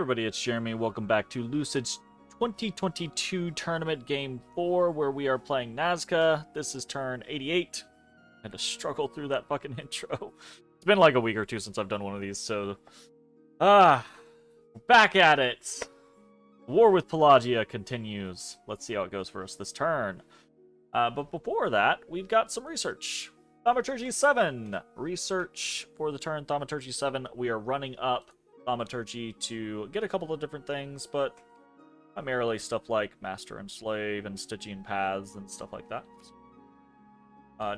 everybody, it's Jeremy. Welcome back to Lucid's 2022 Tournament Game 4, where we are playing Nazca. This is turn 88. I had to struggle through that fucking intro. It's been like a week or two since I've done one of these, so... back at it! War with Pelagia continues. Let's see how it goes for us this turn. But before that, we've got some research. Thaumaturgy 7! Research for the turn, Thaumaturgy 7. We are running up Thaumaturgy to get a couple of different things, but primarily stuff like Master and Slave and Stygian Paths and stuff like that.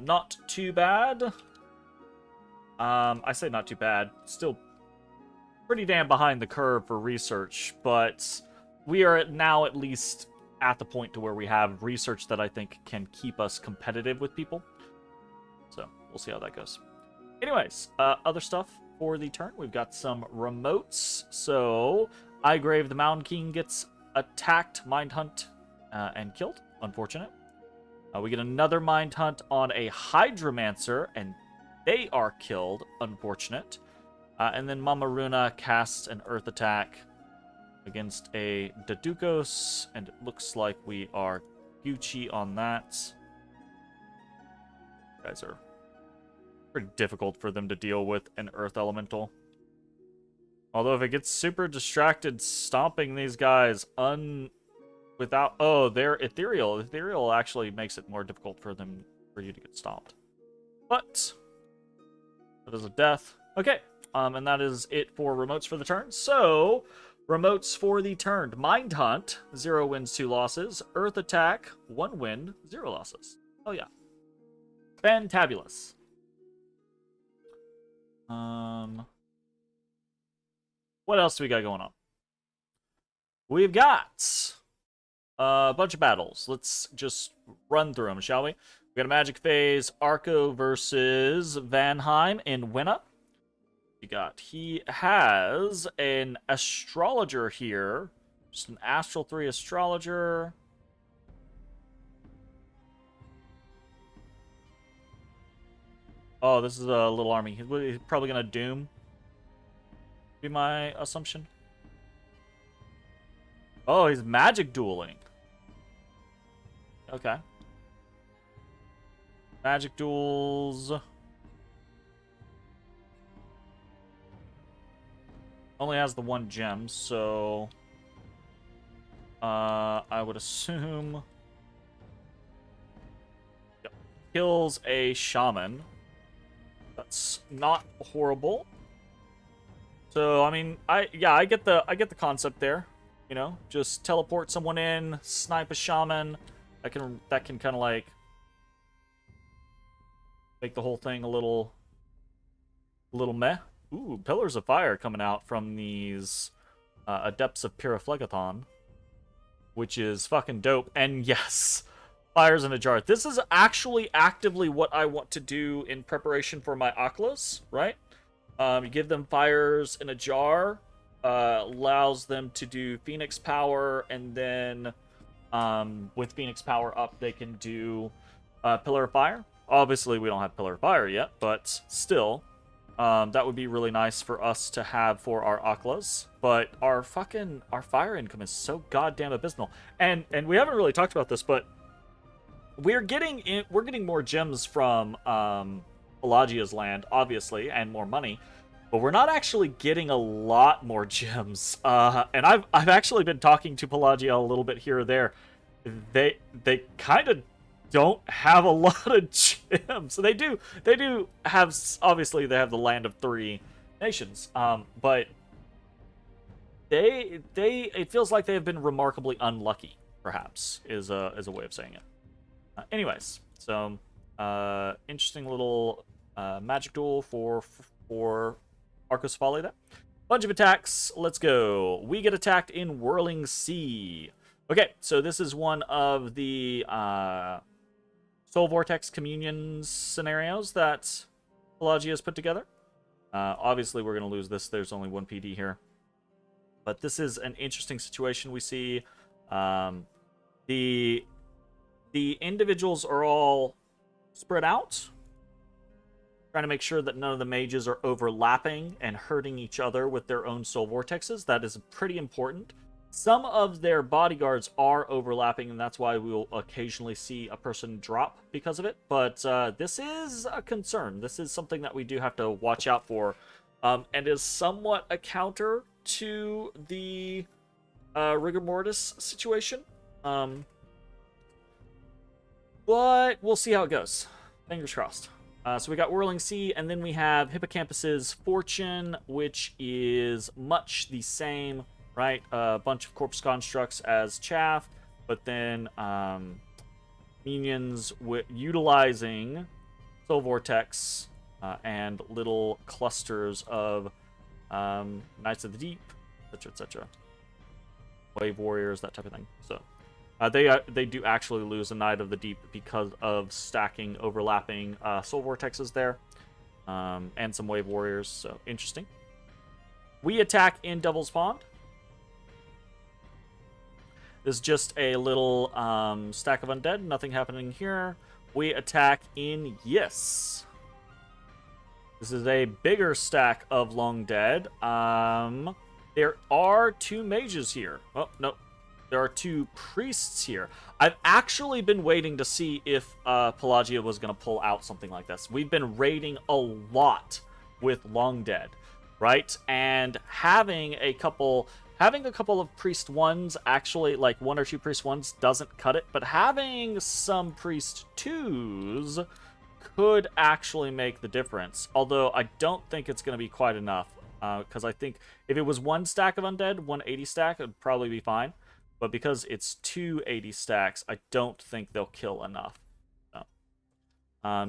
Not too bad. I say not too bad. Still pretty damn behind the curve for research, but we are now at least at the point to where we have research that I think can keep us competitive with people. So we'll see how that goes. Anyways, other stuff for the turn. We've got some remotes. So Igrave the Mound King gets attacked, Mind Hunt, and killed. Unfortunate. We get another Mind Hunt on a Hydromancer, and they are killed. Unfortunate. And then Mama Runa casts an Earth attack against a Dedukos, and it looks like we are Gucci on that. You guys are pretty difficult for them to deal with an Earth Elemental. Although if it gets super distracted stomping these guys without... Oh, they're Ethereal. Ethereal actually makes it more difficult for you to get stomped. But that is a death. Okay, and that is it for remotes for the turn. So, remotes for the turn. Mind Hunt, 0 wins, 2 losses. Earth Attack, 1 win, 0 losses. Oh yeah. Fantabulous. What else do we got going on? We've got a bunch of battles. Let's just run through them, shall we? We got a Magic Phase, Arco versus Vanheim in Winna. He has an Astrologer here. Just an Astral 3 Astrologer. Oh, this is a little army. He's probably going to Doom. Be my assumption. Oh, he's magic dueling. Okay. Magic duels. Only has the 1 gem, so... I would assume... Yep. Kills a shaman. That's not horrible. So I mean, I get the concept there. You know, just teleport someone in, snipe a shaman. That can kind of like make the whole thing a little meh. Ooh, Pillars of Fire coming out from these Adepts of Pyraphlagathon, which is fucking dope. And yes, Fires in a Jar. This is actually actively what I want to do in preparation for my Aklas, right? You give them Fires in a Jar, allows them to do Phoenix Power, and then with Phoenix Power up, they can do Pillar of Fire. Obviously, we don't have Pillar of Fire yet, but still, that would be really nice for us to have for our Aklas. But our fire income is so goddamn abysmal, and we haven't really talked about this, but we're getting more gems from Pelagia's land, obviously, and more money, but we're not actually getting a lot more gems. And I've actually been talking to Pelagia a little bit here or there. They kind of don't have a lot of gems. So they do have, obviously they have the land of 3 nations. But it feels like they have been remarkably unlucky, perhaps, is a way of saying it. Anyways, so interesting little magic duel for Arcos Folly there. Bunch of attacks. Let's go. We get attacked in Whirling Sea. Okay, so this is one of the Soul Vortex Communion scenarios that Pelagia has put together. Obviously, we're going to lose this. There's only 1 PD here. But this is an interesting situation we see. The individuals are all spread out. trying to make sure that none of the mages are overlapping and hurting each other with their own soul vortexes. That is pretty important. Some of their bodyguards are overlapping, and that's why we'll occasionally see a person drop because of it. But this is a concern. This is something that we do have to watch out for, and is somewhat a counter to the rigor mortis situation. But we'll see how it goes. Fingers crossed. So we got Whirling Sea, and then we have Hippocampus's Fortune, which is much the same, right? A bunch of corpse constructs as chaff, but then minions utilizing Soul Vortex and little clusters of Knights of the Deep, etc., etc. Wave Warriors, that type of thing. So they do actually lose a Knight of the Deep because of stacking overlapping Soul Vortexes there, and some Wave Warriors. So interesting. We attack in Devil's Pond. This is just a little stack of undead. Nothing happening here. We attack in Yes. This is a bigger stack of long dead. There are 2 mages here. Oh, no. There are 2 priests here. I've actually been waiting to see if Pelagia was going to pull out something like this. We've been raiding a lot with long dead, right? And having a couple of priest 1s, actually, like 1 or 2 priest 1s doesn't cut it, but having some priest 2s could actually make the difference. Although I don't think it's going to be quite enough, because I think if it was 1 stack of undead, 180 stack, it would probably be fine. But because it's 280 stacks, I don't think they'll kill enough. So.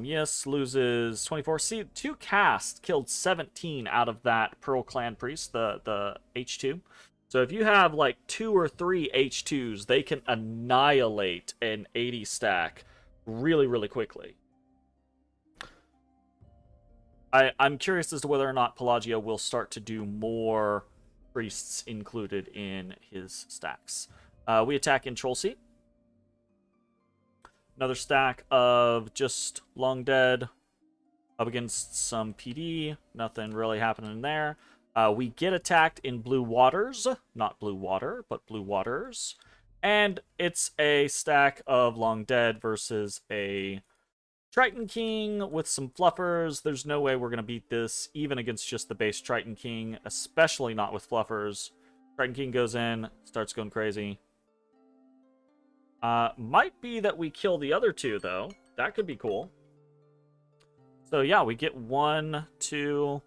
Yes, loses 24. See, 2 cast killed 17 out of that Pearl Clan Priest, the H2. So if you have like 2 or 3 H2s, they can annihilate an 80 stack really, really quickly. I'm curious as to whether or not Pelagia will start to do more priests included in his stacks. We attack in Troll Sea. Another stack of just long dead up against some PD. Nothing really happening there. We get attacked in Blue Waters. Not Blue Water, but Blue Waters. And it's a stack of long dead versus a Triton King with some fluffers. There's no way we're going to beat this, even against just the base Triton King, especially not with fluffers. Triton King goes in, starts going crazy. Might be that we kill the other 2, though. That could be cool. So yeah, we get 1, 2...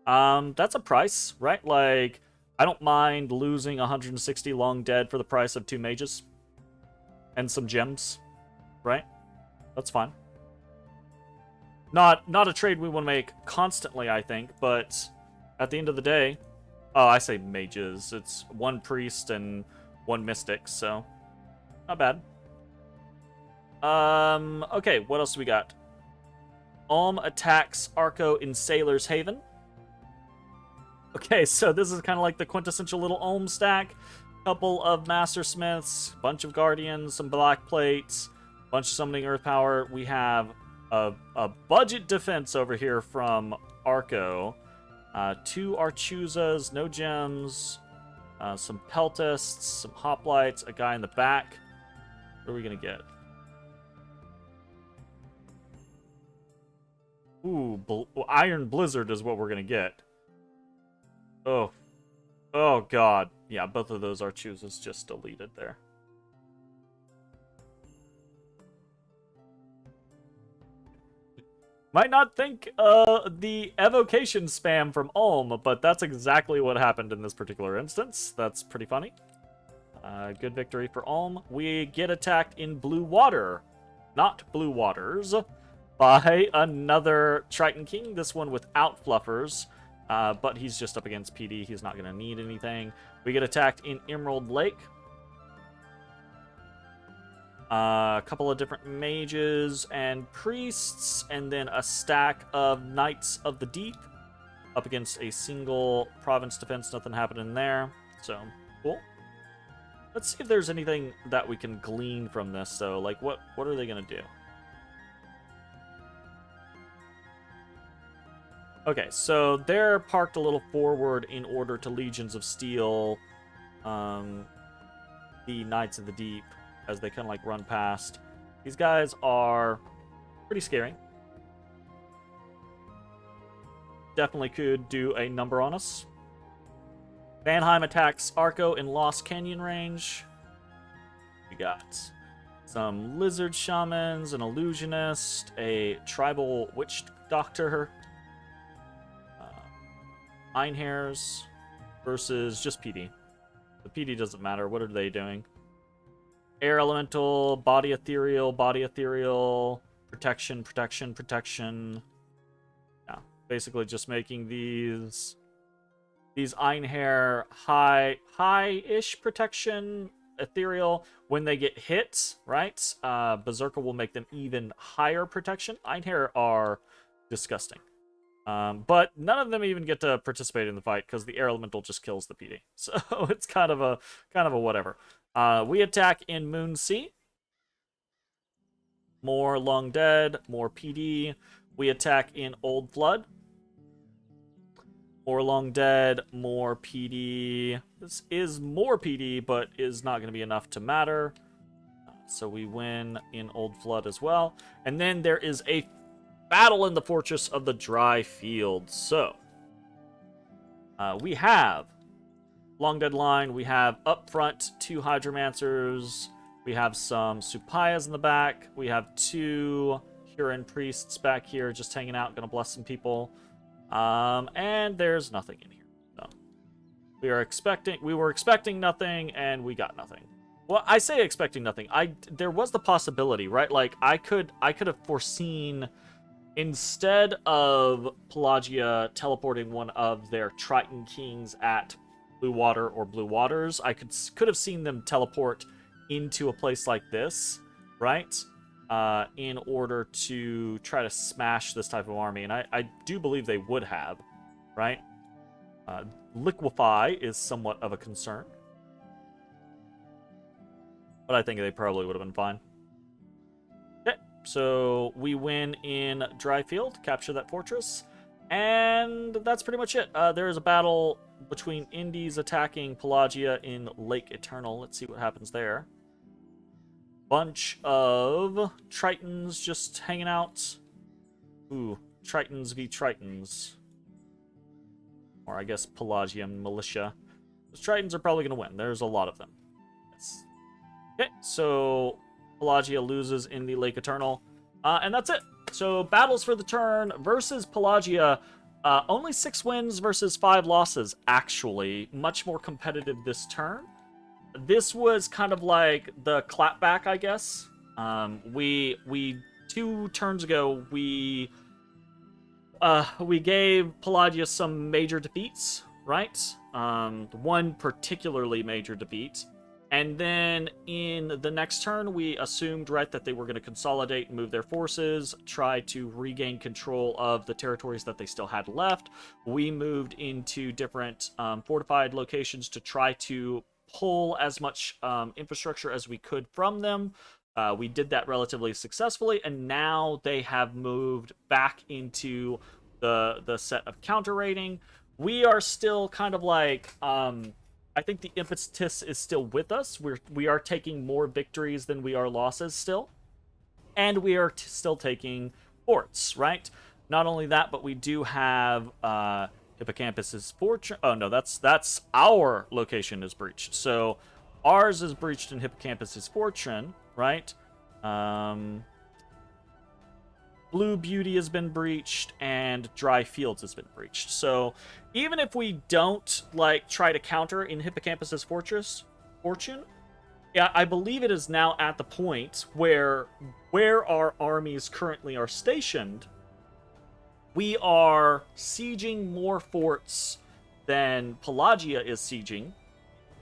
that's a price, right? Like, I don't mind losing 160 long dead for the price of 2 mages. And some gems, right? That's fine. Not a trade we want to make constantly, I think, but at the end of the day... Oh, I say mages. It's 1 priest and 1 mystic, so... Not bad. Okay, what else do we got? Ulm attacks Arco in Sailor's Haven. Okay, so this is kind of like the quintessential little Ulm stack. Couple of Master Smiths, bunch of Guardians, some Black Plates, bunch of Summoning Earth Power. We have a budget defense over here from Arco. 2 Archuzas, no gems, some Peltists, some Hoplites, a guy in the back. What are we going to get? Ooh, Iron Blizzard is what we're going to get. Oh. Oh, God. Yeah, both of those Archuzas just deleted there. Might not think the evocation spam from Ulm, but that's exactly what happened in this particular instance. That's pretty funny. Good victory for Ulm. We get attacked in Blue Water, not Blue Waters, by another Triton King. This one without fluffers, but he's just up against PD. He's not going to need anything. We get attacked in Emerald Lake. A couple of different mages and priests, and then a stack of Knights of the Deep up against a single province defense. Nothing happening there, so cool. Let's see if there's anything that we can glean from this, though. Like, what are they going to do? Okay, so they're parked a little forward in order to Legions of Steel, the Knights of the Deep, as they kind of like run past. These guys are pretty scary. Definitely could do a number on us. Vanheim attacks Arco in Lost Canyon range. We got some lizard shamans, an illusionist, a tribal witch doctor, Einhairs versus just PD. The PD doesn't matter. What are they doing? Air elemental, body ethereal, protection, protection, protection. Yeah, basically just making these Einhair high-ish protection ethereal. When they get hit, right? Berserker will make them even higher protection. Einhair are disgusting. But none of them even get to participate in the fight because the air elemental just kills the PD. So it's kind of a whatever. We attack in Moon Sea. More Long Dead, more PD. We attack in Old Flood. More Long Dead, more PD. This is more PD, but is not going to be enough to matter. So we win in Old Flood as well. And then there is a battle in the Fortress of the Dry Field. So we have Long Dead line. We have up front 2 Hydromancers. We have some Supayas in the back. We have 2 Huron priests back here just hanging out, gonna bless some people. And there's nothing in here. So we were expecting nothing, and we got nothing. Well, I say expecting nothing. There was the possibility, right? Like I could have foreseen, instead of Pelagia teleporting one of their Triton Kings at Blue Water or Blue Waters, I could have seen them teleport into a place like this, right? In order to try to smash this type of army. And I do believe they would have, right? Liquefy is somewhat of a concern. But I think they probably would have been fine. Okay, so we win in Dryfield, capture that fortress. And that's pretty much it. There is a battle between Indies attacking Pelagia in Lake Eternal. Let's see what happens there. Bunch of Tritons just hanging out. Ooh, Tritons v Tritons. Or I guess Pelagian militia. Those Tritons are probably going to win. There's a lot of them. Yes. Okay, so Pelagia loses in the Lake Eternal. And that's it. So battles for the turn versus Pelagia. Only 6 wins versus 5 losses, actually. Much more competitive this turn. This was kind of like the clapback, I guess. We 2 turns ago, we gave Pelagia some major defeats, right? One particularly major defeat. And then in the next turn, we assumed, right, that they were going to consolidate and move their forces, try to regain control of the territories that they still had left. We moved into different fortified locations to try to pull as much infrastructure as we could from them. We did that relatively successfully, and now they have moved back into the set of counter raiding. We are still kind of like, I think the impetus is still with us. We are taking more victories than we are losses still, and we are still taking forts, right? Not only that, but we do have Hippocampus's fortune. Oh no, that's our location is breached. So ours is breached in Hippocampus's fortune, right? Blue Beauty has been breached, and Dry Fields has been breached. So even if we don't like try to counter in Hippocampus's fortune, yeah, I believe it is now at the point where our armies currently are stationed, we are sieging more forts than Pelagia is sieging,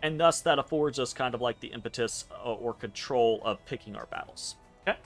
and thus that affords us kind of like the impetus or control of picking our battles. Okay?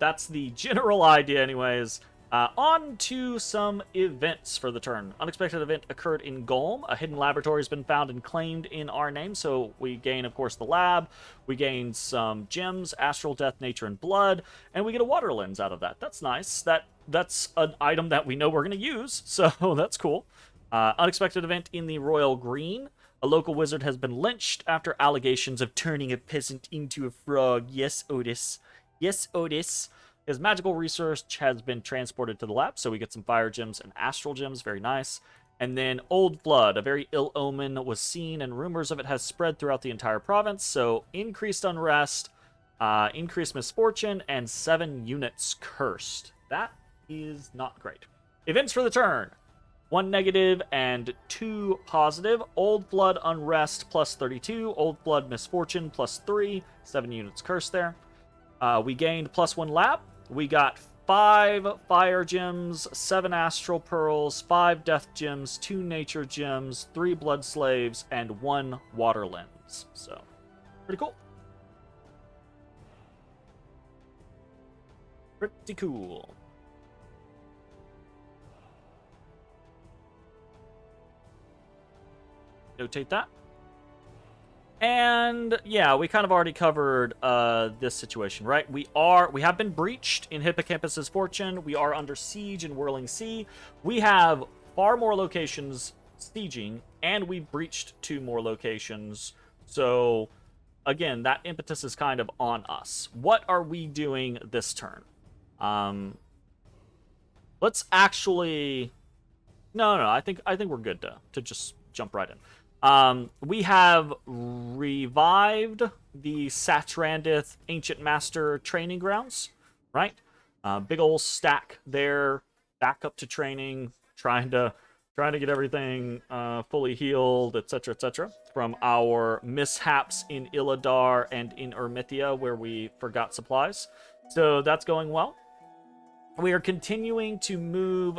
That's the general idea anyways. On to some events for the turn. Unexpected event occurred in Golem. A hidden laboratory has been found and claimed in our name, so we gain, of course, the lab. We gain some gems, astral, death, nature, and blood, and we get a water lens out of that. That's nice. That's an item that we know we're going to use, so that's cool. Unexpected event in the Royal Green. A local wizard has been lynched after allegations of turning a peasant into a frog. Yes, Otis. Yes, Otis. His magical research has been transported to the lab, so we get some fire gems and astral gems. Very nice. And then Old Blood, a very ill omen, was seen, and rumors of it has spread throughout the entire province. So increased unrest, increased misfortune, and 7 units cursed. That is not great. Events for the turn. 1 negative and 2 positive. Old Blood unrest plus 32. Old Blood misfortune plus 3. 7 units cursed there. We gained +1 lab. We got 5 fire gems, 7 astral pearls, 5 death gems, 2 nature gems, 3 blood slaves, and 1 water lens. So, pretty cool. Pretty cool. Notate that. And yeah, we kind of already covered this situation, right? We have been breached in Hippocampus's fortune. We are under siege in Whirling Sea. We have far more locations sieging, and we've breached 2 more locations. So again, that impetus is kind of on us. What are we doing this turn? Let's actually. No. I think we're good to just jump right in. We have revived the Satrandith Ancient Master Training Grounds, right? Big ol' stack there, back up to training, trying to get everything fully healed, etc., etc., from our mishaps in Illadar and in Ermithia, where we forgot supplies. So that's going well. We are continuing to move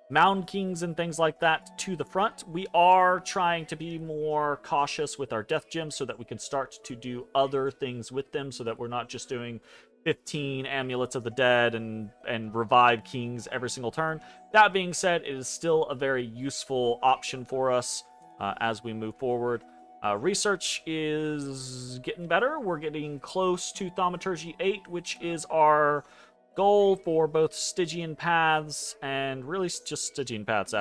Mound Kings and things like that to the front. We are trying to be more cautious with our death gems so that we can start to do other things with them, so that we're not just doing 15 amulets of the dead and revive kings every single turn. That being said, it is still a very useful option for us as we move forward. Research is getting better. We're getting close to Thaumaturgy 8, which is our goal for both Stygian paths and really just Stygian paths,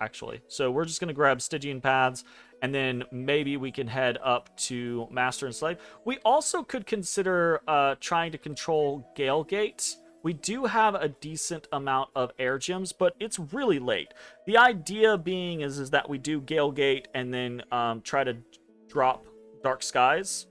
actually. So we're just going to grab Stygian paths, and then maybe we can head up to Master and Slave. We also could consider trying to control Galegate. We do have a decent amount of air gems, but it's really late. The idea being is that we do Galegate and then try to drop Dark Skies.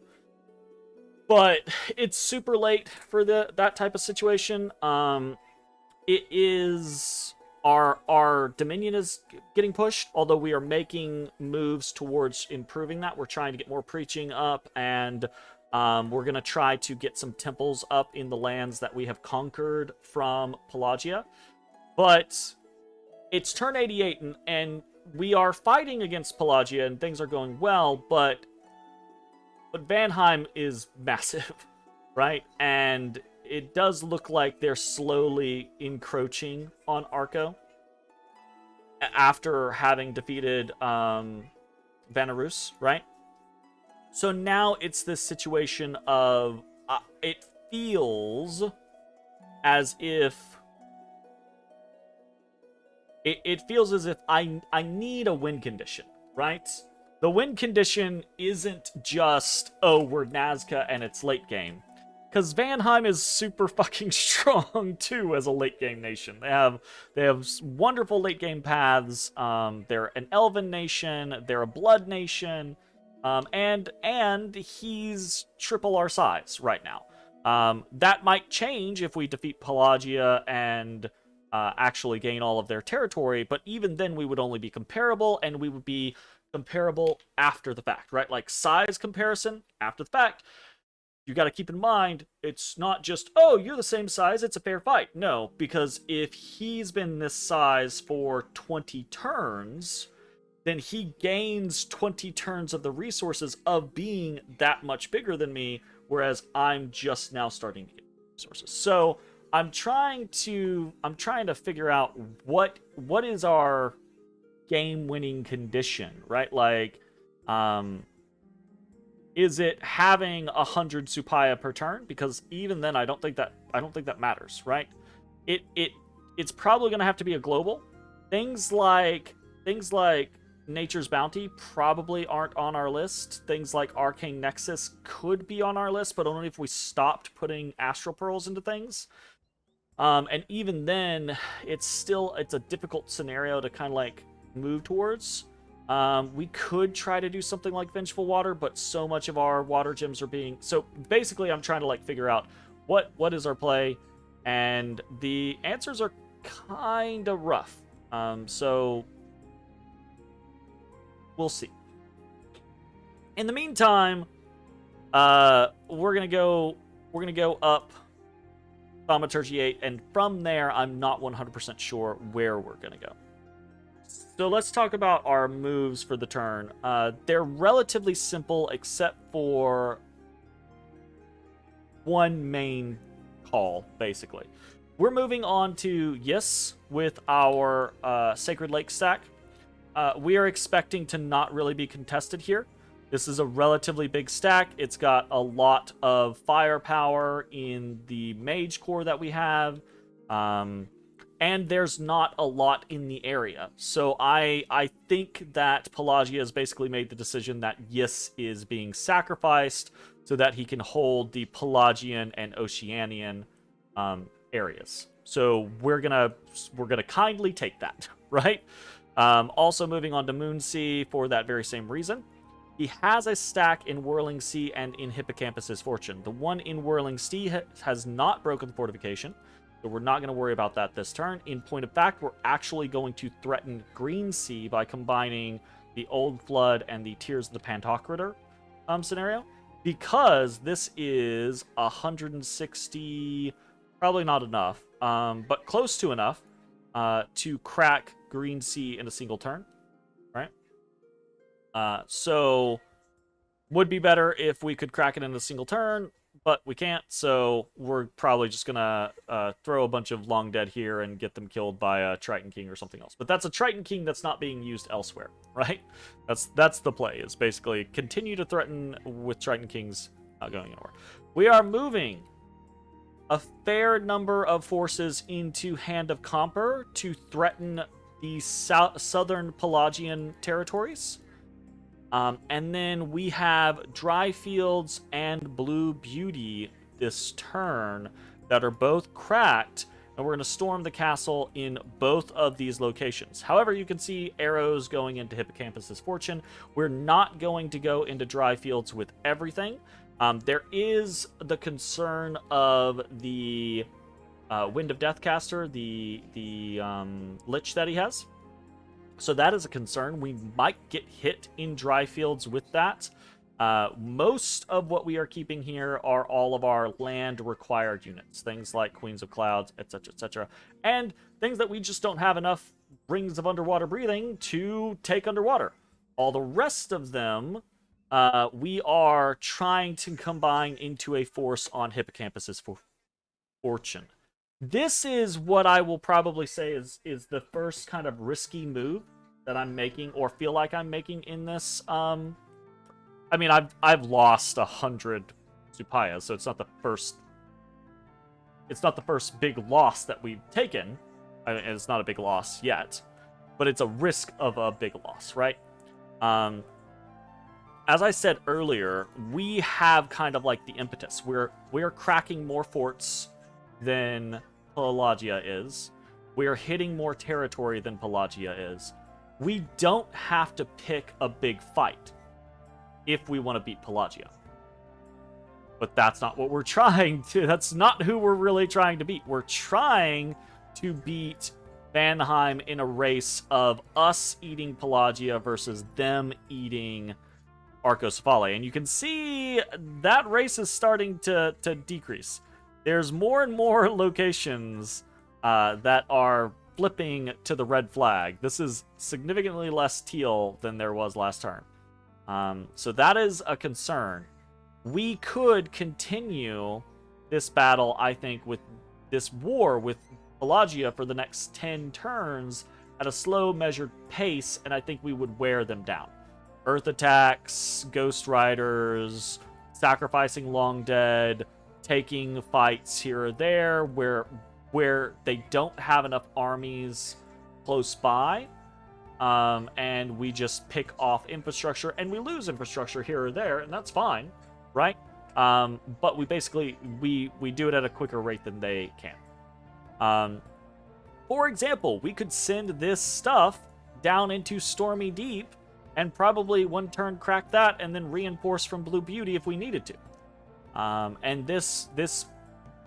But it's super late for that type of situation. It is our Dominion is getting pushed, although we are making moves towards improving that. We're trying to get more preaching up, and we're gonna try to get some temples up in the lands that we have conquered from Pelagia. But it's turn 88, and we are fighting against Pelagia, and things are going well, but Vanheim is massive, right? And it does look like they're slowly encroaching on Arco after having defeated Vanarus, right? So now it's this situation of it feels as if I need a win condition, right? The win condition isn't just, oh, we're Nazca and it's late game. Because Vanheim is super fucking strong, too, as a late game nation. They have wonderful late game paths. They're an elven nation. They're a blood nation. And he's triple our size right now. That might change if we defeat Pelagia and actually gain all of their territory. But even then, we would only be comparable, and we would be comparable after the fact, right? Like size comparison after the fact. You got to keep in mind, it's not just, oh, you're the same size, it's a fair fight. No, because if he's been this size for 20 turns, then he gains 20 turns of the resources of being that much bigger than me, whereas I'm just now starting to get resources. So I'm trying to figure out what is our game-winning condition, right? Like, is it having 100 Supaya per turn? Because even then, I don't think that matters, right? It's probably going to have to be a global. Things like Nature's Bounty probably aren't on our list. Things like Arcane Nexus could be on our list, but only if we stopped putting Astral Pearls into things. And even then, it's a difficult scenario to kind of like move towards. We could try to do something like Vengeful Water, but so much of our water gems are being... So basically, I'm trying to like figure out what is our play, and the answers are kind of rough. So we'll see. In the meantime, we're gonna go up Thaumaturgy 8, and from there, I'm not 100% sure where we're gonna go. So let's talk about our moves for the turn. They're relatively simple, except for one main call, basically. We're moving on to Yis with our Sacred Lake stack. We are expecting to not really be contested here. This is a relatively big stack. It's got a lot of firepower in the mage core that we have. And there's not a lot in the area. So I think that Pelagia has basically made the decision that Yis is being sacrificed so that he can hold the Pelagian and Oceanian areas. So we're gonna kindly take that, right? Also moving on to Moonsea for that very same reason. He has a stack in Whirling Sea and in Hippocampus's Fortune. The one in Whirling Sea has not broken the fortification, so we're not going to worry about that this turn. In point of fact, we're actually going to threaten Green Sea by combining the Old Flood and the Tears of the Pantocrator scenario, because this is 160, probably not enough, but close to enough to crack Green Sea in a single turn, right? So would be better if we could crack it in a single turn, but we can't, so we're probably just gonna throw a bunch of Long Dead here and get them killed by a Triton King or something else. But that's a Triton King that's not being used elsewhere, right? That's the play, is basically continue to threaten with Triton Kings not going anywhere. We are moving a fair number of forces into Hand of Comper to threaten the southern Pelagian territories. And then we have Dry Fields and Blue Beauty this turn that are both cracked, and we're going to storm the castle in both of these locations. However, you can see arrows going into Hippocampus's Fortune. We're not going to go into Dry Fields with everything. There is the concern of the Wind of Deathcaster, the Lich that he has. So that is a concern. We might get hit in Dry Fields with that. Most of what we are keeping here are all of our land-required units. Things like Queens of Clouds, etc., etc. And things that we just don't have enough Rings of Underwater Breathing to take underwater. All the rest of them, we are trying to combine into a force on Hippocampus's Fortune. This is what I will probably say is the first kind of risky move that I'm making, or feel like I'm making in this. I mean, I've lost 100 Supaya, so it's not the first big loss that we've taken. I mean, it's not a big loss yet, but it's a risk of a big loss, right? As I said earlier, we have kind of like the impetus. We're cracking more forts than Pelagia is. We are hitting more territory than Pelagia is. We don't have to pick a big fight if we want to beat Pelagia. But that's not what we're trying to... That's not who we're really trying to beat. We're trying to beat Vanheim in a race of us eating Pelagia versus them eating Arcocephale. And you can see that race is starting to decrease. There's more and more locations that are flipping to the red flag. This is significantly less teal than there was last turn. So that is a concern. We could continue this battle, I think, with this war with Pelagia for the next 10 turns at a slow, measured pace, and I think we would wear them down. Earth attacks, Ghost Riders, sacrificing Long Dead, taking fights here or there where they don't have enough armies close by, and we just pick off infrastructure, and we lose infrastructure here or there, and that's fine, right? But we basically we do it at a quicker rate than they can. For example, we could send this stuff down into Stormy Deep and probably one turn crack that and then reinforce from Blue Beauty if we needed to. And this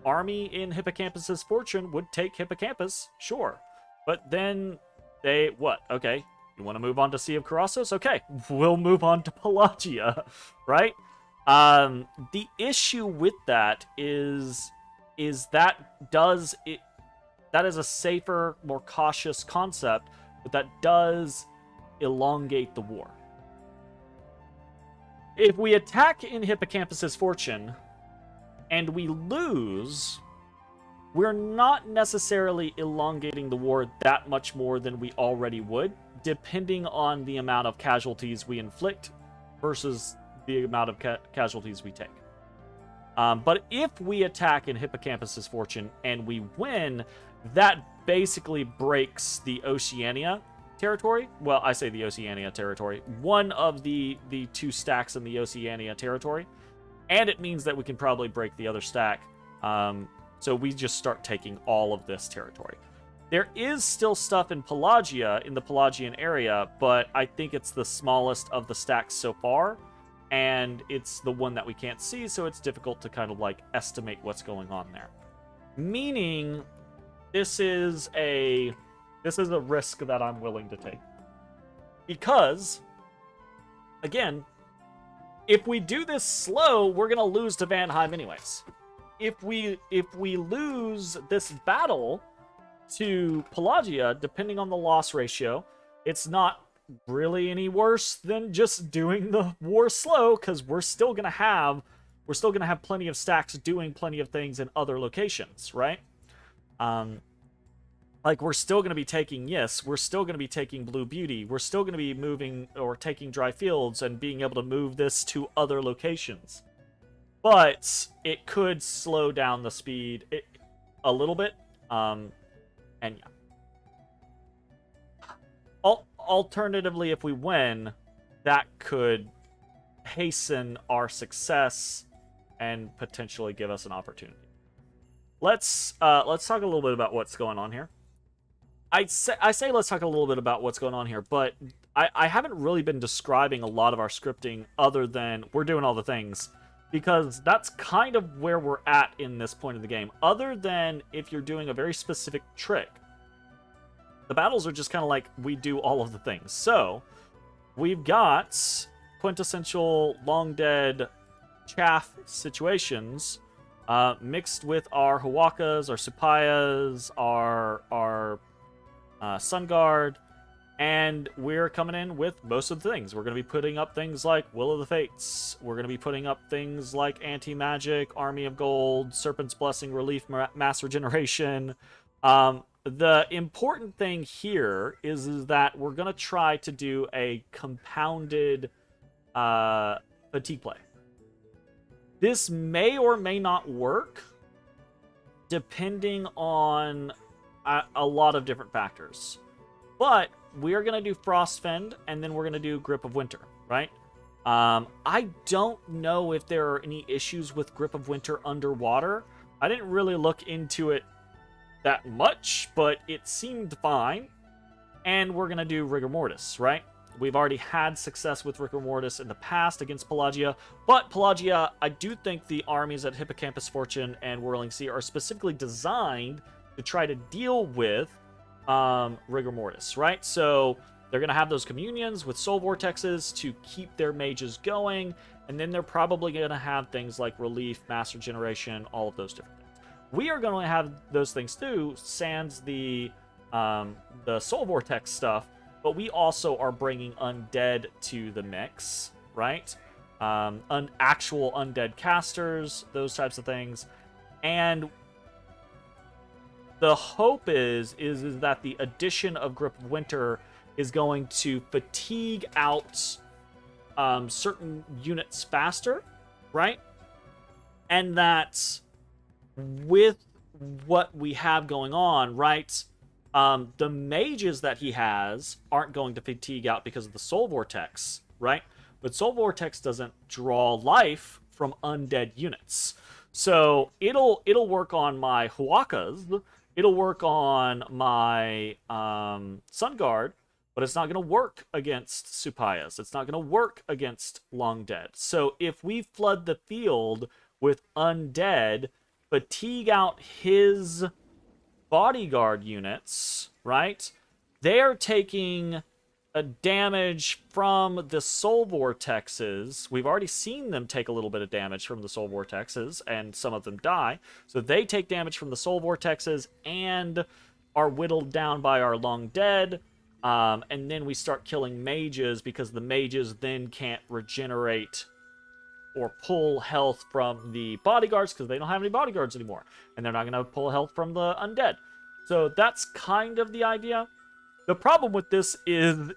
army in Hippocampus's Fortune would take Hippocampus, sure. But then they, what? Okay, you want to move on to Sea of Colossus? Okay, we'll move on to Pelagia, right? The issue with that is that that is a safer, more cautious concept, but that does elongate the war. If we attack in Hippocampus's Fortune and we lose, we're not necessarily elongating the war that much more than we already would, depending on the amount of casualties we inflict versus the amount of casualties we take. But if we attack in Hippocampus's Fortune and we win, that basically breaks the Oceania territory. Well, I say the Oceania territory. One of the two stacks in the Oceania territory. And it means that we can probably break the other stack. So we just start taking all of this territory. There is still stuff in Pelagia, in the Pelagian area, but I think it's the smallest of the stacks so far. And it's the one that we can't see, so it's difficult to kind of like estimate what's going on there. Meaning, this is a risk that I'm willing to take. Because, again, if we do this slow, we're gonna lose to Vanheim anyways. If we lose this battle to Pelagia, depending on the loss ratio, it's not really any worse than just doing the war slow, because we're still gonna have plenty of stacks doing plenty of things in other locations, right? Like, we're still gonna be taking we're still gonna be taking Blue Beauty, we're still gonna be moving or taking Dry Fields and being able to move this to other locations. But it could slow down the speed a little bit, and yeah. Alternatively, if we win, that could hasten our success and potentially give us an opportunity. Let's talk a little bit about what's going on here. I say let's talk a little bit about what's going on here, but I haven't really been describing a lot of our scripting other than we're doing all the things, because that's kind of where we're at in this point of the game. Other than if you're doing a very specific trick, the battles are just kind of like we do all of the things. So we've got quintessential Long Dead chaff situations mixed with our Huakas, our Supayas, our Sun Guard, and we're coming in with most of the things. We're going to be putting up things like Will of the Fates. We're going to be putting up things like Anti-Magic, Army of Gold, Serpent's Blessing, Relief, Mass Regeneration. The important thing here is that we're going to try to do a compounded fatigue play. This may or may not work depending on a lot of different factors. But we are going to do Frostfend, and then we're going to do Grip of Winter, right? I don't know if there are any issues with Grip of Winter underwater. I didn't really look into it that much, but it seemed fine. And we're going to do Rigor Mortis, right? We've already had success with Rigor Mortis in the past against Pelagia, but Pelagia, I do think the armies at Hippocampus Fortune and Whirling Sea are specifically designed to try to deal with Rigor Mortis, right? So they're going to have those communions with soul vortexes to keep their mages going, and then they're probably going to have things like relief, mass regeneration, all of those different things. We are going to have those things too, sans the soul vortex stuff, but we also are bringing undead to the mix, right? Actual undead casters, those types of things. And the hope is that the addition of Grip of Winter is going to fatigue out certain units faster, right? And that with what we have going on, right, the mages that he has aren't going to fatigue out because of the Soul Vortex, right? But Soul Vortex doesn't draw life from undead units. So it'll work on my Huakas, it'll work on my Sun Guard, but it's not going to work against Supayas. It's not going to work against Long Dead. So if we flood the field with undead, fatigue out his bodyguard units, right? They are taking a damage from the Soul Vortexes. We've already seen them take a little bit of damage from the Soul Vortexes, and some of them die. So they take damage from the Soul Vortexes and are whittled down by our Long Dead. And then we start killing mages because the mages then can't regenerate or pull health from the bodyguards because they don't have any bodyguards anymore. And they're not going to pull health from the undead. So that's kind of the idea. The problem with this is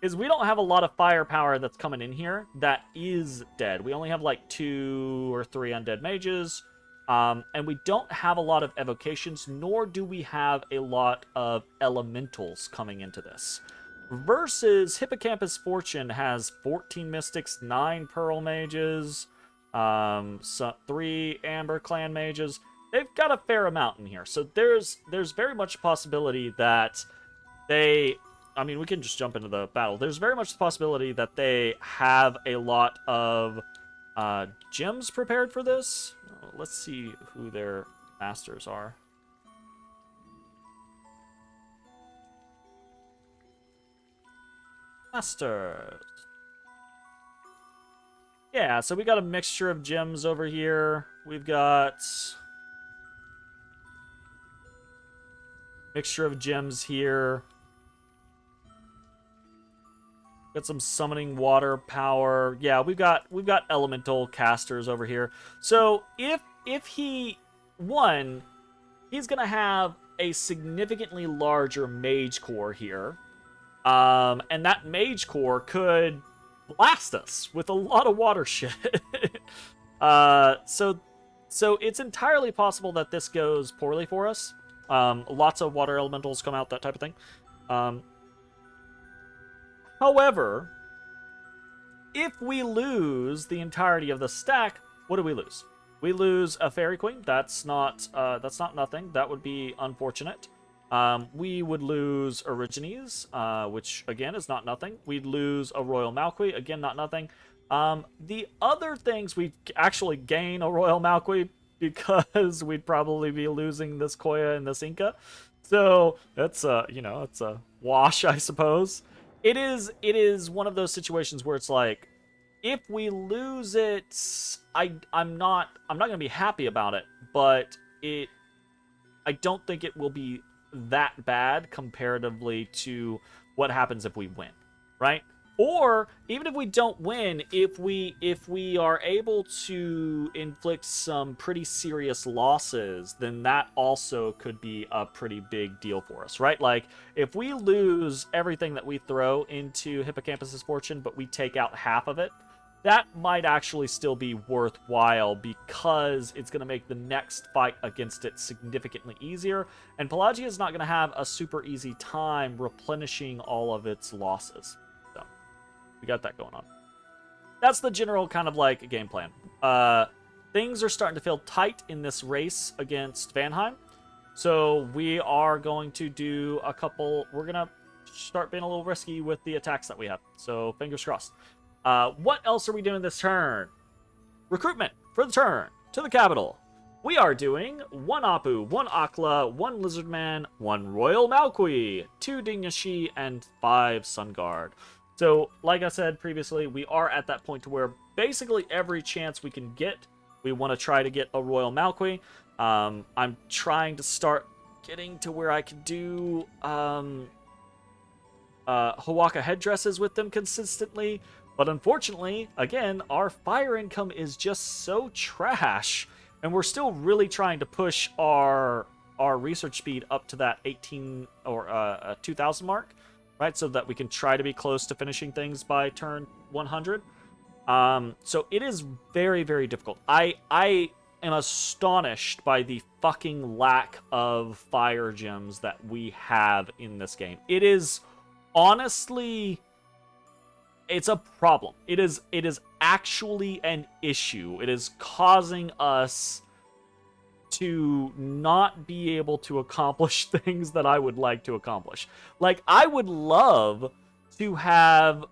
we don't have a lot of firepower that's coming in here that is dead. We only have like 2 or 3 undead mages. And we don't have a lot of evocations, nor do we have a lot of elementals coming into this. Versus Hippocampus Fortune has 14 mystics, 9 pearl mages, 3 amber clan mages. They've got a fair amount in here. So there's very much a possibility that they... I mean, we can just jump into the battle. There's very much the possibility that they have a lot of gems prepared for this. Let's see who their masters are. Masters. Yeah, so we got a mixture of gems over here. We've got mixture of gems here. Got some summoning water power. Yeah, we've got elemental casters over here. So if he won, he's gonna have a significantly larger mage core here. And that mage core could blast us with a lot of water shit. So it's entirely possible that this goes poorly for us. Lots of water elementals come out, that type of thing. However, if we lose the entirety of the stack, what do we lose? We lose a Fairy Queen. That's not nothing. That would be unfortunate. We would lose Origines, which again is not nothing. We'd lose a Royal Malqui, again not nothing. The other things, we'd actually gain a Royal Malqui because we'd probably be losing this Koya and this Inca. So that's it's a wash, I suppose. It is one of those situations where it's like, if we lose it, I'm not gonna be happy about it, but I don't think it will be that bad comparatively to what happens if we win, right? Or even if we don't win, if we are able to inflict some pretty serious losses, then that also could be a pretty big deal for us, right? Like, if we lose everything that we throw into Hippocampus's Fortune, but we take out half of it, that might actually still be worthwhile because it's going to make the next fight against it significantly easier, and Pelagia is not going to have a super easy time replenishing all of its losses. So, we got that going on. That's the general kind of like game plan. Things are starting to feel tight in this race against Vanheim, so we are going to do a couple... We're going to start being a little risky with the attacks that we have, so fingers crossed. What else are we doing this turn? Recruitment for the turn to the capital. We are doing 1 Apu, 1 Akla, 1 Lizardman, 1 Royal Malqui, 2 Dinyashi, and 5 Sun Guard. So, like I said previously, we are at that point to where basically every chance we can get, we want to try to get a Royal Malqui. I'm trying to start getting to where I can do Hawaka headdresses with them consistently. But unfortunately, again, our fire income is just so trash, and we're still really trying to push our our research speed up to that 18 or 2000 mark, right? So that we can try to be close to finishing things by turn 100. So it is very, very difficult. I am astonished by the fucking lack of fire gems that we have in this game. It is honestly, it's a problem. It is actually an issue. It is causing us to not be able to accomplish things that I would like to accomplish. Like, I would love to have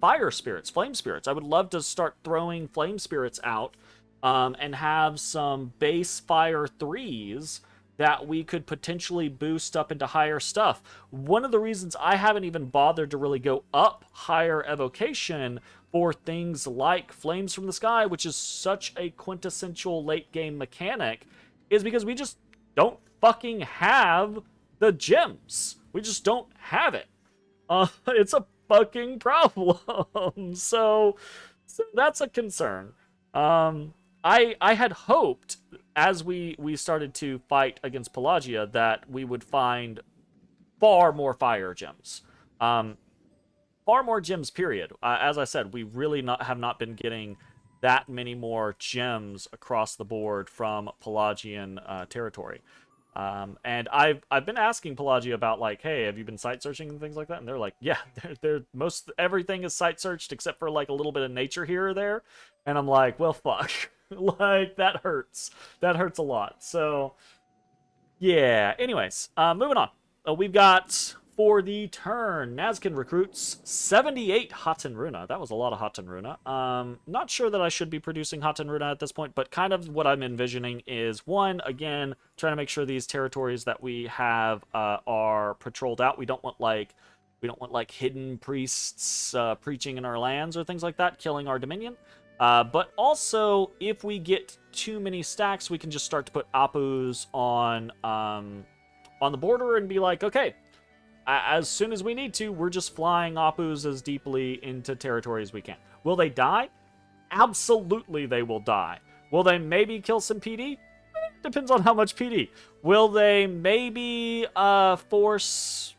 fire spirits, flame spirits. I would love to start throwing flame spirits out and have some base fire 3s that we could potentially boost up into higher stuff. One of the reasons I haven't even bothered to really go up higher evocation for things like Flames from the Sky, which is such a quintessential late game mechanic, is because we just don't fucking have the gems. We just don't have it. It's a fucking problem. So that's a concern. I had hoped as we started to fight against Pelagia that we would find far more fire gems. Far more gems, period. As I said, we really have not been getting that many more gems across the board from Pelagian territory. And I've been asking Pelagia about, like, hey, have you been site searching and things like that? And they're like, yeah, most everything is site searched except for like a little bit of nature here or there. And I'm like, well, fuck, like that hurts. That hurts a lot. So yeah. Anyways, moving on. We've got for the turn, Nazcan recruits 78 Haten Runa. That was a lot of Haten Runa. Not sure that I should be producing Haten Runa at this point, but kind of what I'm envisioning is, one, again, trying to make sure these territories that we have are patrolled out. We don't want like hidden priests preaching in our lands or things like that, killing our dominion. But also, if we get too many stacks, we can just start to put Apus on the border and be like, okay, as soon as we need to, we're just flying Apus as deeply into territory as we can. Will they die? Absolutely they will die. Will they maybe kill some PD? Depends on how much PD. Will they maybe force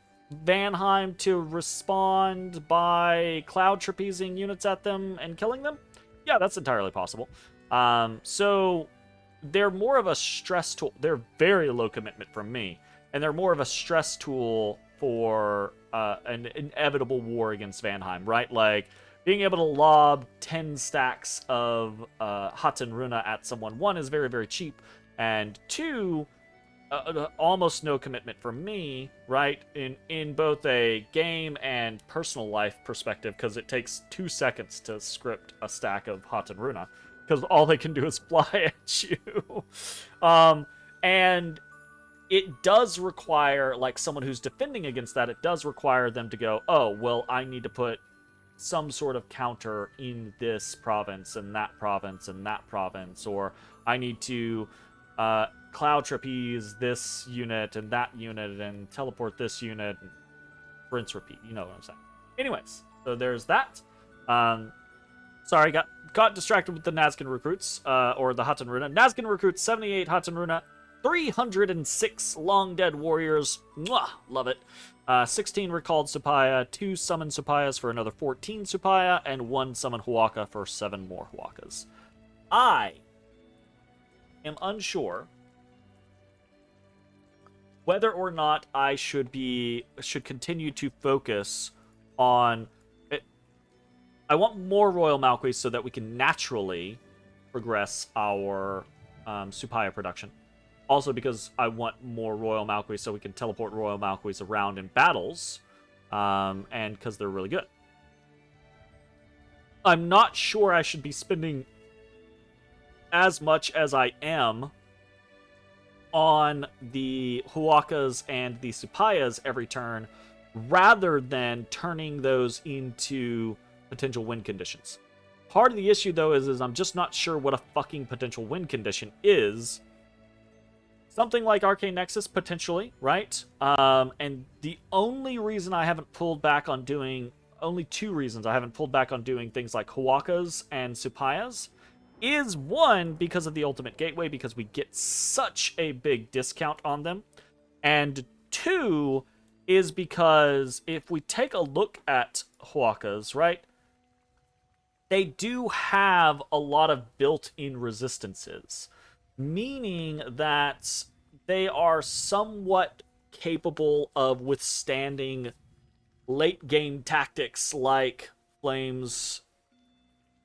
Vanheim to respond by cloud trapezing units at them and killing them? Yeah, that's entirely possible. So they're more of a stress tool. They're very low commitment from me, and they're more of a stress tool for an inevitable war against Vanheim, right? Like, being able to lob 10 stacks of Haten Runa at someone, one, is very, very cheap, and two, almost no commitment from me, right? In both a game and personal life perspective, because it takes 2 seconds to script a stack of Haten Runa, because all they can do is fly at you. And it does require, like, someone who's defending against that, it does require them to go, oh, well, I need to put some sort of counter in this province and that province and that province, or I need to cloud trapeze this unit and that unit and teleport this unit and rinse repeat. You know what I'm saying. Anyways, so there's that. Sorry, got distracted with the Nazcan recruits, or the Haten Runa. Nazcan recruits 78 Haten Runa, 306 long dead warriors. Mwah, love it. 16 recalled Supaya, 2 summoned Supayas for another 14 Supaya, and 1 summoned Huaka for 7 more Huakas. I am unsure whether or not I should continue to focus on it. I want more Royal Malquis so that we can naturally progress our Supaya production. Also because I want more Royal Malquis so we can teleport Royal Malquis around in battles, and because they're really good. I'm not sure I should be spending as much as I am on the Huakas and the Supayas every turn, rather than turning those into potential win conditions. Part of the issue, though, is I'm just not sure what a fucking potential win condition is. Something like Arcane Nexus, potentially, right? And the only reason I haven't pulled back on doing... Only 2 reasons I haven't pulled back on doing things like Huakas and Supayas is, one, because of the Ultimate Gateway, because we get such a big discount on them. And two, is because if we take a look at Huacas, right, they do have a lot of built-in resistances, meaning that they are somewhat capable of withstanding late game tactics like flames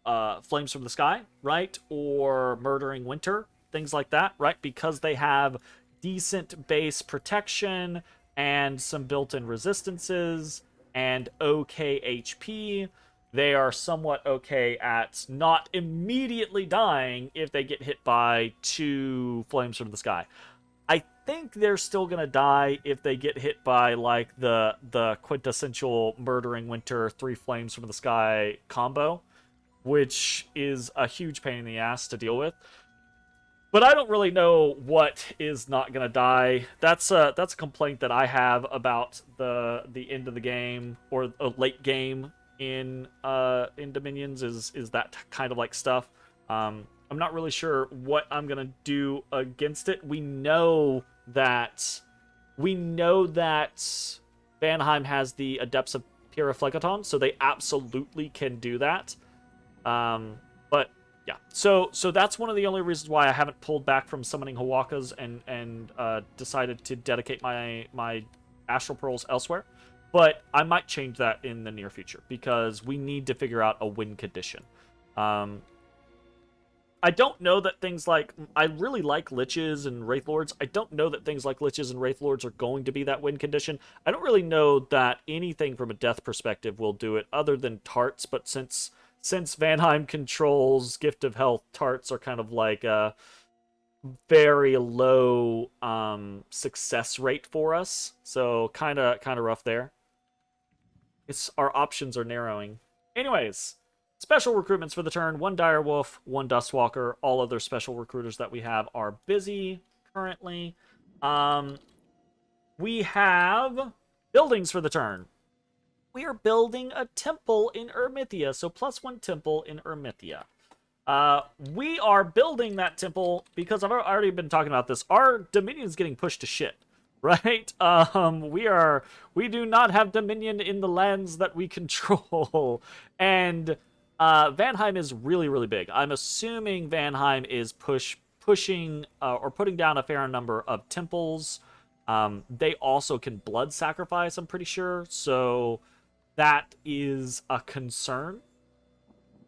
from the sky, right, or murdering winter, things like that, right, because they have decent base protection and some built-in resistances and okay HP. They are somewhat okay at not immediately dying if they get hit by 2 flames from the sky. I think they're still gonna die if they get hit by like the quintessential murdering winter 3 flames from the sky combo, which is a huge pain in the ass to deal with. But I don't really know what is not gonna die. That's a complaint that I have about the end of the game or a late game in Dominions is that kind of like stuff. I'm not really sure what I'm gonna do against it. We know that Vanheim has the Adepts of Pyrrhophlekaton, so they absolutely can do that. But yeah, so that's one of the only reasons why I haven't pulled back from summoning Huacas and decided to dedicate my Astral Pearls elsewhere. But I might change that in the near future because we need to figure out a win condition. I don't know that things like... I really like Liches and Wraith Lords. I don't know that things like Liches and Wraith Lords are going to be that win condition. I don't really know that anything from a death perspective will do it other than Tarts, but since Vanheim controls Gift of Health, Tarts are kind of like a very low success rate for us. So kind of rough there. Our options are narrowing. Anyways... Special recruitments for the turn, 1 Direwolf, 1 Dustwalker. All other special recruiters that we have are busy currently. We have buildings for the turn. We are building a temple in Ermithia, so +1 temple in Ermithia. We are building that temple because I've already been talking about this. Our Dominion is getting pushed to shit, right? We do not have Dominion in the lands that we control, and Vanheim is really, really big. I'm assuming Vanheim is pushing or putting down a fair number of temples. They also can blood sacrifice, I'm pretty sure. So that is a concern.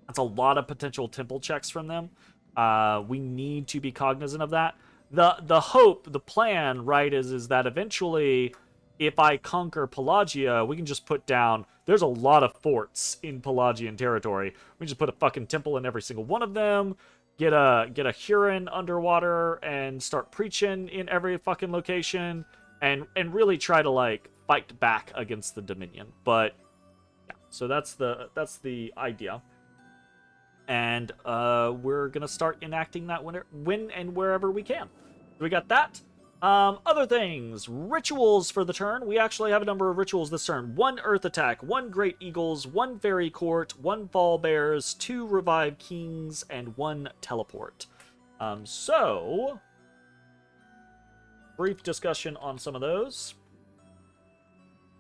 That's a lot of potential temple checks from them. We need to be cognizant of that. The hope, the plan, right, is that eventually, if I conquer Pelagia, we can just put down... There's a lot of forts in Pelagian territory. We just put a fucking temple in every single one of them, get a Huron underwater, and start preaching in every fucking location, and really try to, like, fight back against the Dominion. But, yeah, so that's the idea. And we're gonna start enacting that when and wherever we can. So we got that. Other things. Rituals for the turn. We actually have a number of rituals this turn. 1 Earth Attack, 1 Great Eagles, 1 Fairy Court, 1 Fall Bears, 2 Revive Kings, and 1 Teleport. So, brief discussion on some of those.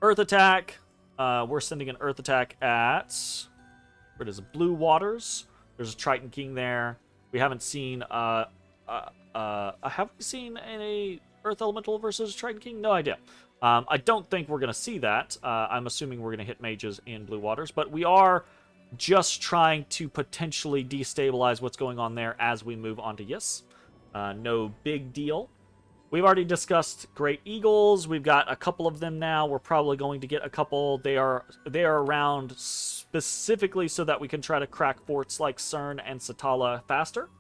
Earth Attack. We're sending an Earth Attack at... Where is it? Blue Waters. There's a Triton King there. We haven't seen... have we seen any Earth Elemental versus Triton King? No idea. I don't think we're going to see that. I'm assuming we're going to hit mages in Blue Waters, but we are just trying to potentially destabilize what's going on there as we move on to Yis. No big deal. We've already discussed Great Eagles. We've got a couple of them now. We're probably going to get a couple. They are around specifically so that we can try to crack forts like Cern and Satala faster.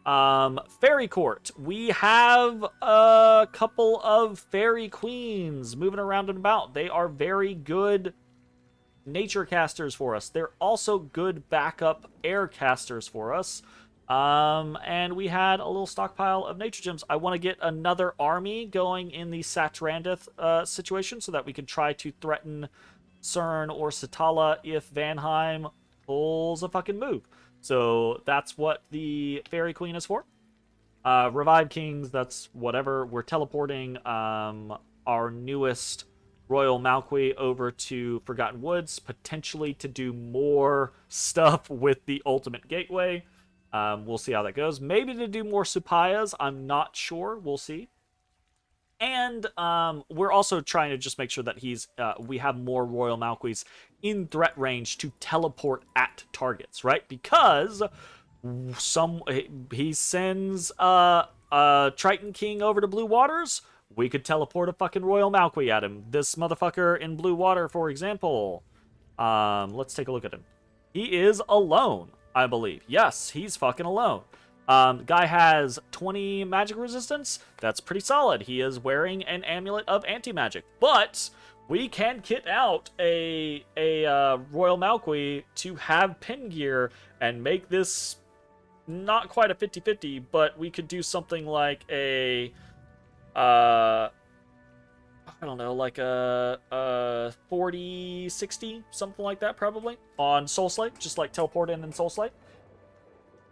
Fairy Court. We have a couple of Fairy Queens moving around and about. They are very good nature casters for us. They're also good backup air casters for us. And we had a little stockpile of nature gems. I want to get another army going in the Satrandith situation so that we can try to threaten Cern or Satala if Vanheim pulls a fucking move. So that's what the Fairy Queen is for. Revive Kings, that's whatever. We're teleporting our newest Royal Malqui over to Forgotten Woods, potentially to do more stuff with the Ultimate Gateway. We'll see how that goes. Maybe to do more Supayas. I'm not sure. We'll see. And we're also trying to just make sure that we have more Royal Malquis in threat range to teleport at targets, right? Because he sends Triton King over to Blue Waters. We could teleport a fucking Royal Malqui at him. This motherfucker in Blue Water, for example. Let's take a look at him. He is alone, I believe. Yes, he's fucking alone. Guy has 20 magic resistance. That's pretty solid. He is wearing an amulet of anti-magic. But we can kit out a Royal Malqui to have pin gear and make this not quite a 50-50, but we could do something like a I don't know, like a 40-60, something like that, probably, on Soul Slate, just like teleport in Soul Slate.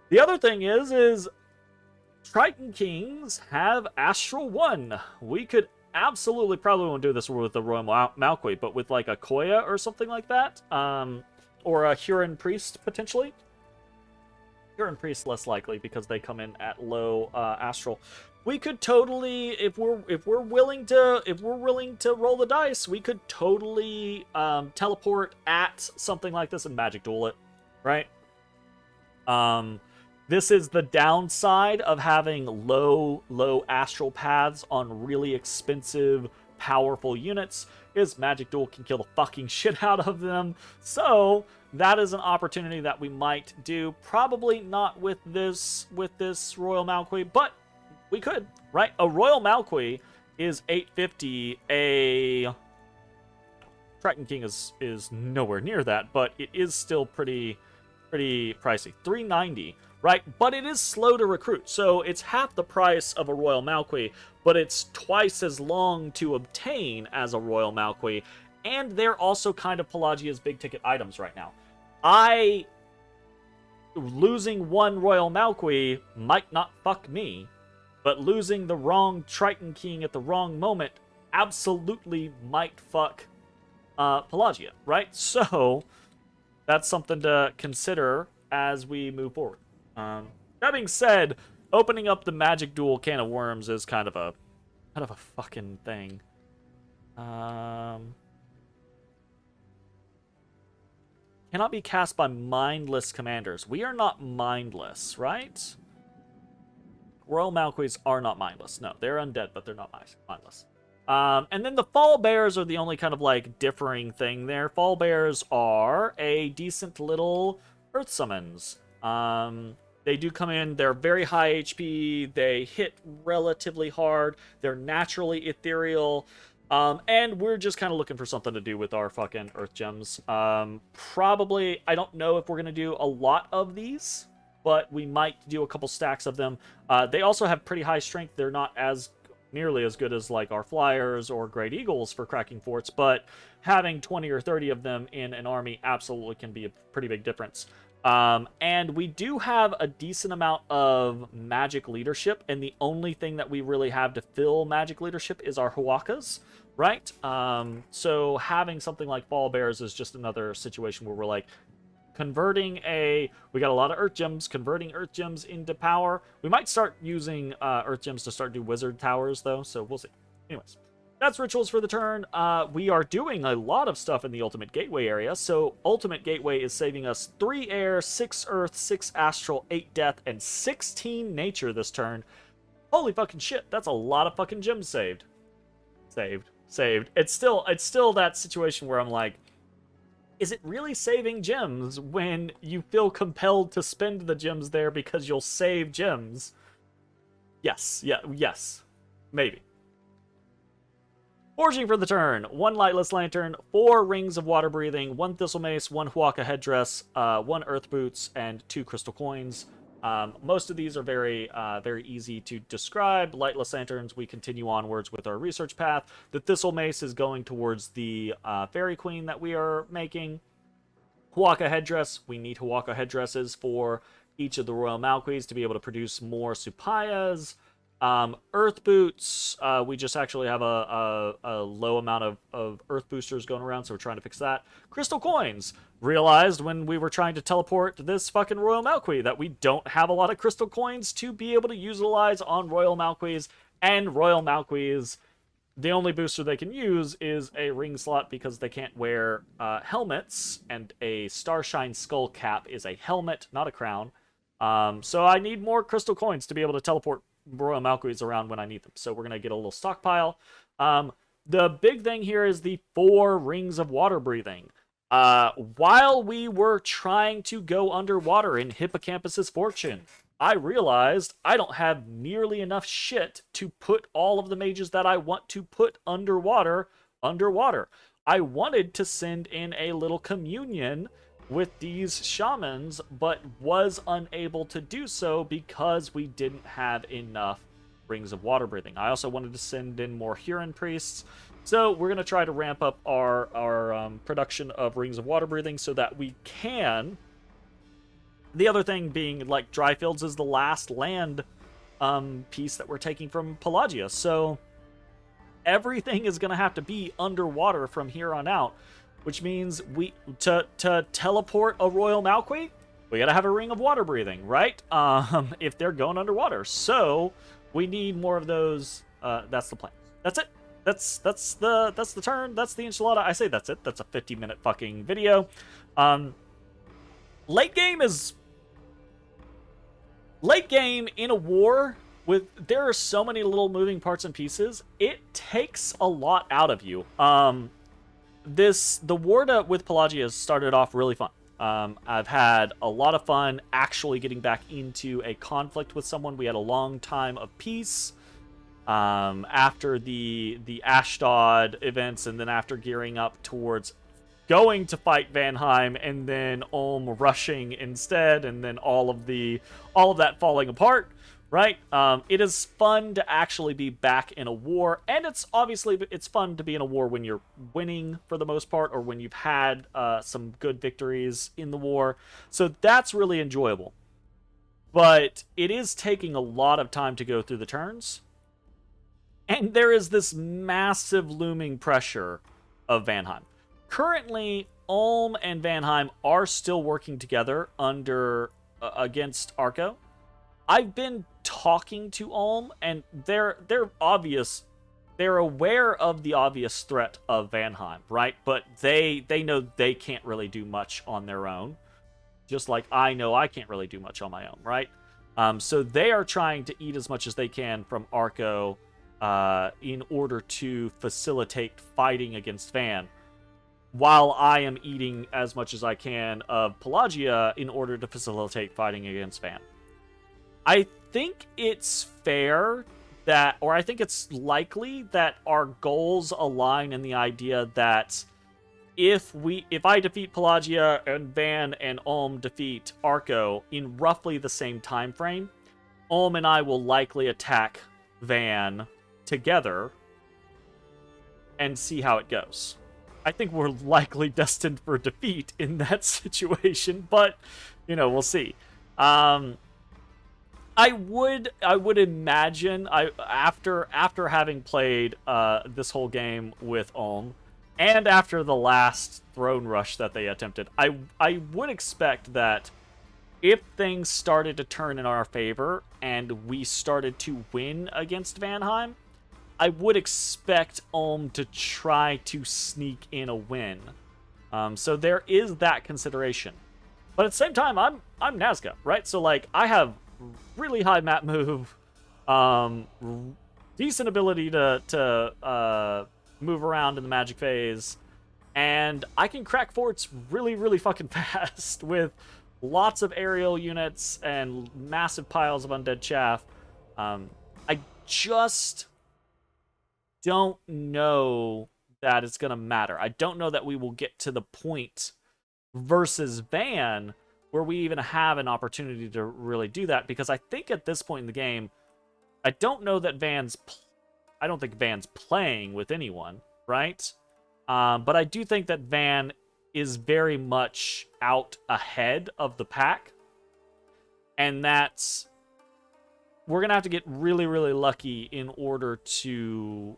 The other thing is Triton Kings have Astral 1. We could absolutely probably won't do this with the Royal Malqui, but with like a Koya or something like that, or a Huron Priest, potentially. Huron Priest less likely because they come in at low Astral. We could totally, if we're willing to roll the dice, we could totally teleport at something like this and magic duel it, right? This is the downside of having low astral paths on really expensive, powerful units, is magic duel can kill the fucking shit out of them. So that is an opportunity that we might do. Probably not with this Royal Malqui, but we could, right? A Royal Malqui is $850. A Triton King is nowhere near that, but it is still pretty pricey. $390, right? But it is slow to recruit, so it's half the price of a Royal Malqui, but it's twice as long to obtain as a Royal Malqui, and they're also kind of Pelagia's big ticket items right now. Losing one Royal Malqui might not fuck me, but losing the wrong Triton King at the wrong moment absolutely might fuck Pelagia, right? So that's something to consider as we move forward. That being said, opening up the magic duel can of worms is kind of a fucking thing. Cannot be cast by mindless commanders. We are not mindless, right? Royal Malquis are not mindless. No, they're undead, but they're not mindless. And then the Fall Bears are the only kind of like differing thing there. Fall Bears are a decent little Earth Summons. They do come in, they're very high HP, they hit relatively hard, they're naturally ethereal, and we're just kind of looking for something to do with our fucking Earth Gems. Probably, I don't know if we're going to do a lot of these, but we might do a couple stacks of them. They also have pretty high strength. They're not nearly as good as like our Flyers or Great Eagles for cracking forts, but having 20 or 30 of them in an army absolutely can be a pretty big difference. And we do have a decent amount of magic leadership, and the only thing that we really have to fill magic leadership is our Huacas, right? So having something like Fall Bears is just another situation where we're like, we got a lot of Earth Gems, converting Earth Gems into power. We might start using Earth Gems to start do Wizard Towers, though, so we'll see. Anyways, that's rituals for the turn. We are doing a lot of stuff in the Ultimate Gateway area, so Ultimate Gateway is saving us 3 air, 6 earth, 6 astral, 8 death, and 16 nature this turn. Holy fucking shit, that's a lot of fucking gems saved. Saved. It's still that situation where I'm like, is it really saving gems when you feel compelled to spend the gems there because you'll save gems? Yes, maybe. Forging for the turn. 1 Lightless Lantern, 4 Rings of Water Breathing, 1 Thistle Mace, 1 Huaca Headdress, 1 Earth Boots, and 2 Crystal Coins. Most of these are very easy to describe. Lightless Lanterns, we continue onwards with our research path. The Thistle Mace is going towards the Fairy Queen that we are making. Huaka headdress. We need Huaka headdresses for each of the Royal Malquis to be able to produce more Supayas. Earth boots. We just actually have a low amount of earth boosters going around, so we're trying to fix that. Crystal coins. Realized when we were trying to teleport this fucking Royal Malquis that we don't have a lot of crystal coins to be able to utilize on Royal Malquis, and Royal Malquis, the only booster they can use is a ring slot because they can't wear helmets, and a Starshine Skull Cap is a helmet, not a crown. So I need more crystal coins to be able to teleport Royal Malquis around when I need them. So we're going to get a little stockpile. The big thing here is the 4 rings of water breathing. While we were trying to go underwater in Hippocampus's Fortune, I realized I don't have nearly enough shit to put all of the mages that I want to put underwater. I wanted to send in a little communion with these shamans, but was unable to do so because we didn't have enough rings of water breathing. I also wanted to send in more Huron priests, so we're going to try to ramp up our production of rings of water breathing so that we can. The other thing being, like, Dryfields is the last land piece that we're taking from Pelagia, so everything is going to have to be underwater from here on out, which means we to teleport a Royal Malquis, we gotta have a ring of water breathing, right? If they're going underwater, so we need more of those. That's the plan. That's it. That's the turn. That's the enchilada. I say that's it. That's a 50-minute fucking video. Late game in a war with, there are so many little moving parts and pieces. It takes a lot out of you. The war with Pelagia has started off really fun. I've had a lot of fun actually getting back into a conflict with someone. We had a long time of peace after the Ashdod events, and then after gearing up towards going to fight Vanheim, and then Ulm rushing instead, and then all of that falling apart. Right? It is fun to actually be back in a war, and it's fun to be in a war when you're winning for the most part, or when you've had some good victories in the war. So that's really enjoyable. But it is taking a lot of time to go through the turns, and there is this massive looming pressure of Vanheim. Currently, Ulm and Vanheim are still working together against Arco. I've been talking to Ulm, and they're aware of the obvious threat of Vanheim, right? But they know they can't really do much on their own, just like I know I can't really do much on my own, right? So they are trying to eat as much as they can from Arco in order to facilitate fighting against Van, while I am eating as much as I can of Pelagia in order to facilitate fighting against Van. I think it's fair that, or I think it's likely that our goals align in the idea that if I defeat Pelagia and Van and Ulm defeat Arco in roughly the same time frame, Ulm and I will likely attack Van together and see how it goes. I think we're likely destined for defeat in that situation, but we'll see. I would imagine after having played this whole game with Ulm, and after the last throne rush that they attempted, I would expect that if things started to turn in our favor and we started to win against Vanheim, I would expect Ulm to try to sneak in a win. So there is that consideration. But at the same time, I'm Nazca, right? So I have really high map move, decent ability to move around in the magic phase, and I can crack forts really, really fucking fast with lots of aerial units and massive piles of undead chaff. I just don't know that it's gonna matter. I don't know that we will get to the point versus Van where we even have an opportunity to really do that, because I think at this point in the game, I don't think Van's playing with anyone, right? But I do think that Van is very much out ahead of the pack. And we're going to have to get really, really lucky in order to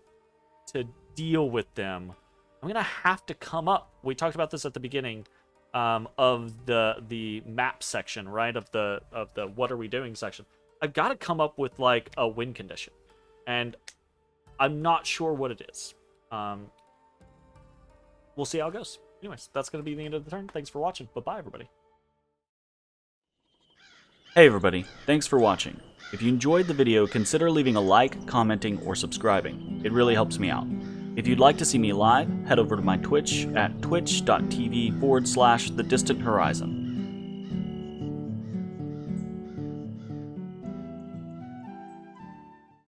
deal with them. I'm going to have to come up. We talked about this at the beginning of the map section, right? Of the what are we doing section. I've got to come up with like a win condition. And I'm not sure what it is. We'll see how it goes. Anyways, that's going to be the end of the turn. Thanks for watching. Bye-bye, everybody. Hey everybody, thanks for watching. If you enjoyed the video, consider leaving a like, commenting, or subscribing. It really helps me out. If you'd like to see me live, head over to my Twitch at twitch.tv/thedistanthorizon.